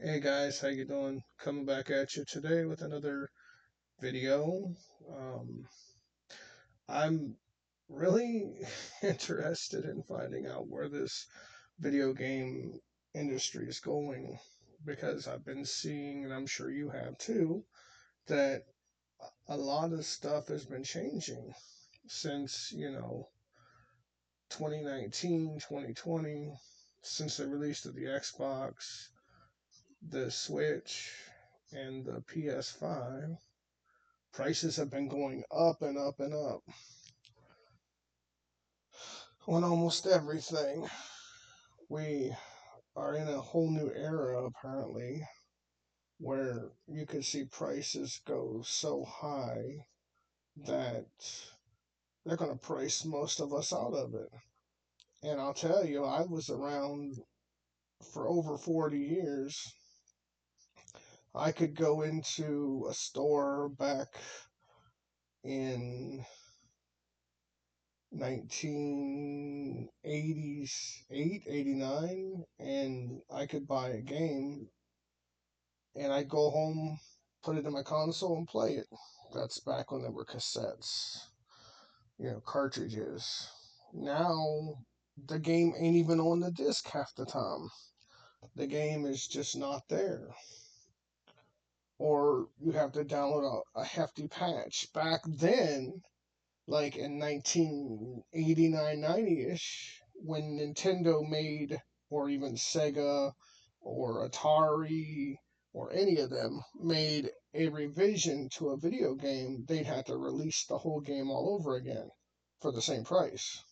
Hey guys, how you doing? Coming back at you today with another video. Um, I'm really interested in finding out where this video game industry is going because I've been seeing, and I'm sure you have too, that a lot of stuff has been changing since, 2019, 2020, since the release of the Xbox, the Switch, and the PS5. Prices have been going up and up and up on almost everything. We are in a whole new era, apparently, where you can see prices go so high that they're going to price most of us out of it. And I'll tell you, I was around for over 40 years. I could go into a store back in 1988, 89, and I could buy a game and I'd go home, put it in my console and play it. That's back when there were cassettes, cartridges. Now, the game ain't even on the disc half the time. The game is just not there. Or you have to download a hefty patch. Back then, like in 1989, 90-ish, when Nintendo made, or even Sega or Atari or any of them made a revision to a video game, they'd have to release the whole game all over again for the same price.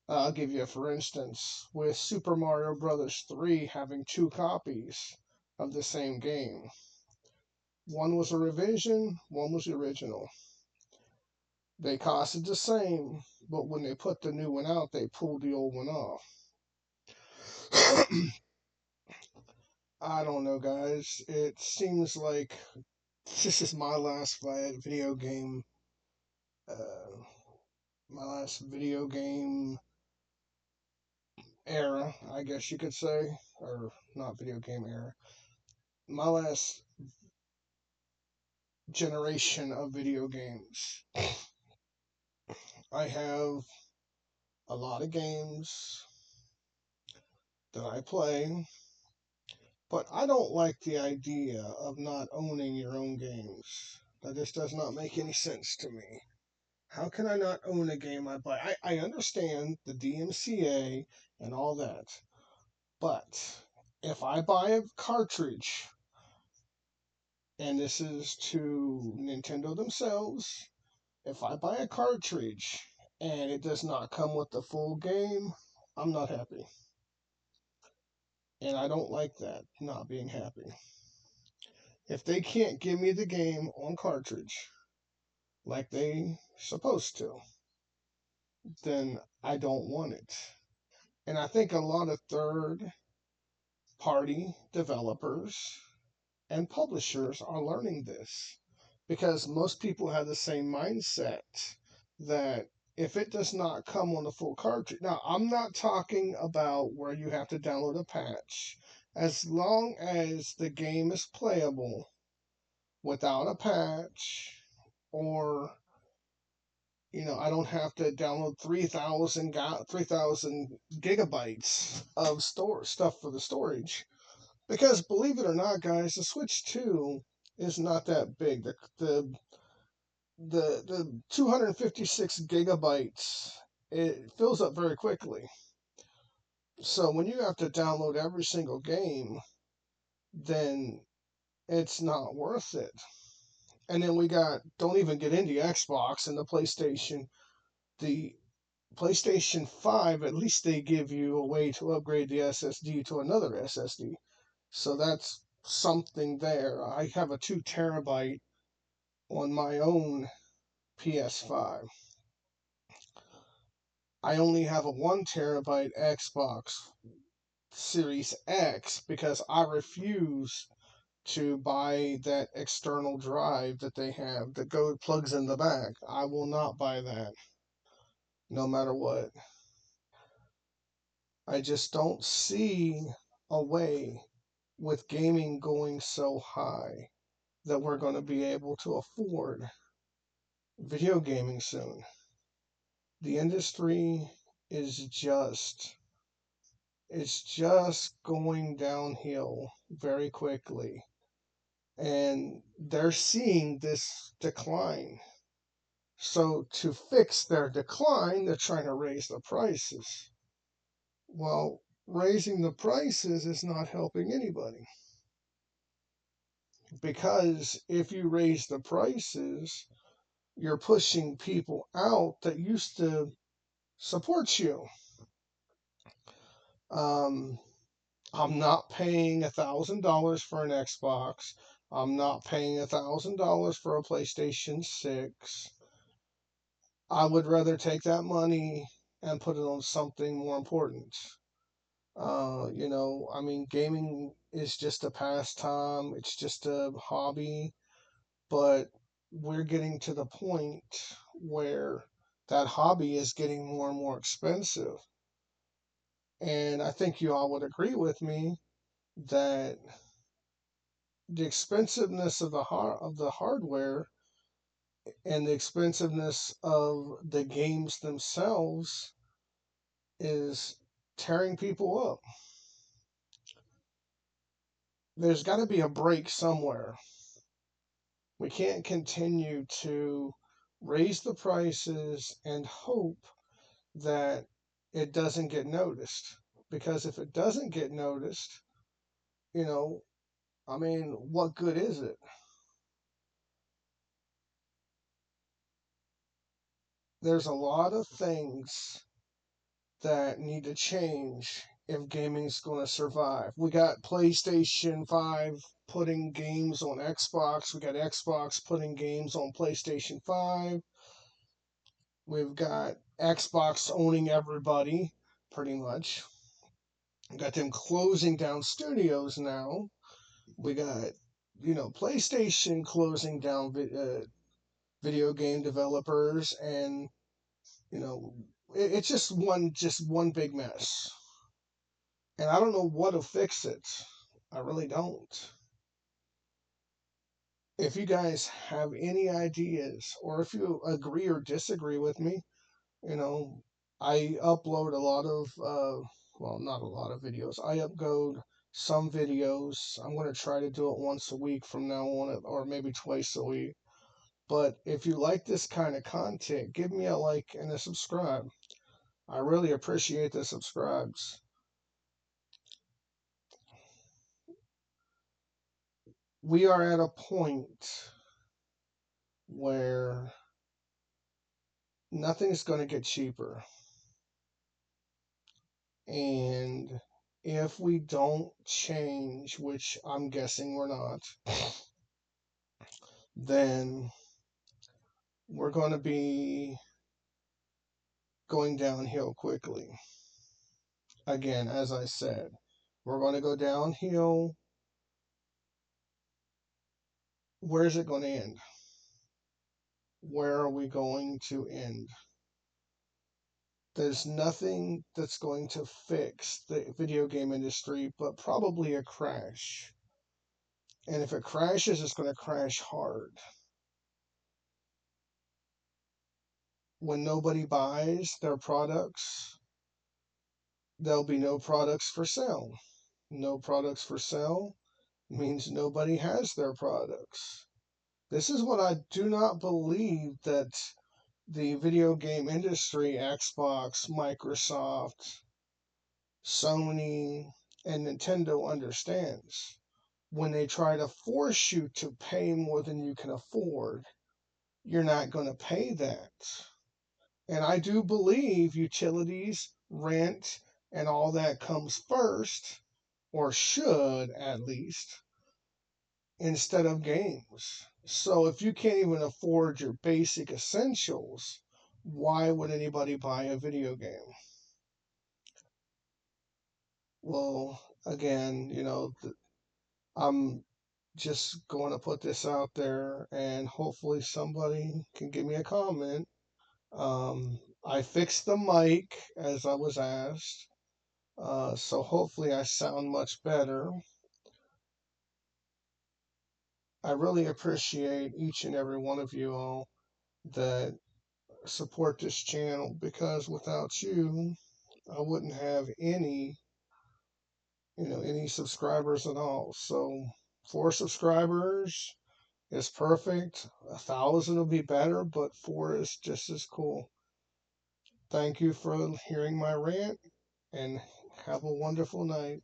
I'll give you, for instance, with Super Mario Bros. 3 having two copies of the same game. One was a revision, one was the original. They costed the same, but when they put the new one out, they pulled the old one off. I don't know, guys. It seems like this is my last video game, uh, my last video game era, I guess you could say, or not video game era. My last generation of video games. I have a lot of games that I play, but I don't like the idea of not owning your own games. That just does not make any sense to me. How can I not own a game I buy? I understand the DMCA and all that, but if I buy a cartridge, and this is to Nintendo themselves, if I buy a cartridge and it does not come with the full game, I'm not happy. And I don't like that, not being happy. If they can't give me the game on cartridge like they supposed to, then I don't want it. And I think a lot of third party developers and publishers are learning this because most people have the same mindset that if it does not come on the full cartridge, now I'm not talking about where you have to download a patch. As long as the game is playable without a patch, or I don't have to download 3,000 gigabytes of store stuff for the storage. Because believe it or not, guys, the Switch 2 is not that big. The 256 gigabytes, it fills up very quickly. So when you have to download every single game, then it's not worth it. And then we got, don't even get into Xbox and the PlayStation. The PlayStation 5, at least they give you a way to upgrade the SSD to another SSD. So that's something there. I have a 2 terabyte on my own PS5. I only have a 1 terabyte Xbox Series X because I refuse to buy that external drive that they have that plugs in the back. I will not buy that, no matter what. I just don't see a way with gaming going so high that we're going to be able to afford video gaming soon. The industry is it's just going downhill very quickly, and they're seeing this decline. So to fix their decline, they're trying to raise the prices. Well, raising the prices is not helping anybody, because if you raise the prices, you're pushing people out that used to support you. Um, I'm not paying $1,000 for an Xbox. I'm not paying $1,000 for a PlayStation 6. I would rather take that money and put it on something more important. I mean, gaming is just a pastime, it's just a hobby, but we're getting to the point where that hobby is getting more and more expensive. And I think you all would agree with me that the expensiveness of the hardware and the expensiveness of the games themselves is tearing people up. There's got to be a break somewhere. We can't continue to raise the prices and hope that it doesn't get noticed. Because if it doesn't get noticed, you know, I mean, what good is it? There's a lot of things that need to change if gaming's going to survive. We got PlayStation 5 putting games on Xbox, we got Xbox putting games on PlayStation 5. We've got Xbox owning everybody, pretty much. We got them closing down studios now. We got, PlayStation closing down video game developers, and it's just one big mess. And I don't know what will fix it. I really don't. If you guys have any ideas, or if you agree or disagree with me, you know, I upload a lot of, well, not a lot of videos. I upload some videos. I'm going to try to do it once a week from now on, or maybe twice a week. But if you like this kind of content, give me a like and a subscribe. I really appreciate the subscribes. We are at a point where nothing's going to get cheaper. And if we don't change, which I'm guessing we're not, then we're going to be going downhill quickly. Again, as I said, we're going to go downhill. Where's it going to end? Where are we going to end? There's nothing that's going to fix the video game industry but probably a crash. And if it crashes, it's going to crash hard. When nobody buys their products, there'll be no products for sale. No products for sale means nobody has their products. This is what I do not believe that the video game industry, Xbox, Microsoft, Sony, and Nintendo understands. When they try to force you to pay more than you can afford, you're not going to pay that. And I do believe utilities, rent, and all that comes first, or should at least, instead of games. So if you can't even afford your basic essentials, why would anybody buy a video game? Well, again, I'm just going to put this out there, and hopefully somebody can give me a comment. I fixed the mic as I was asked, so hopefully I sound much better. I really appreciate each and every one of you all that support this channel, because without you, I wouldn't have any subscribers at all. So 4 subscribers is perfect. 1,000 will be better, but 4 is just as cool. Thank you for hearing my rant, and have a wonderful night.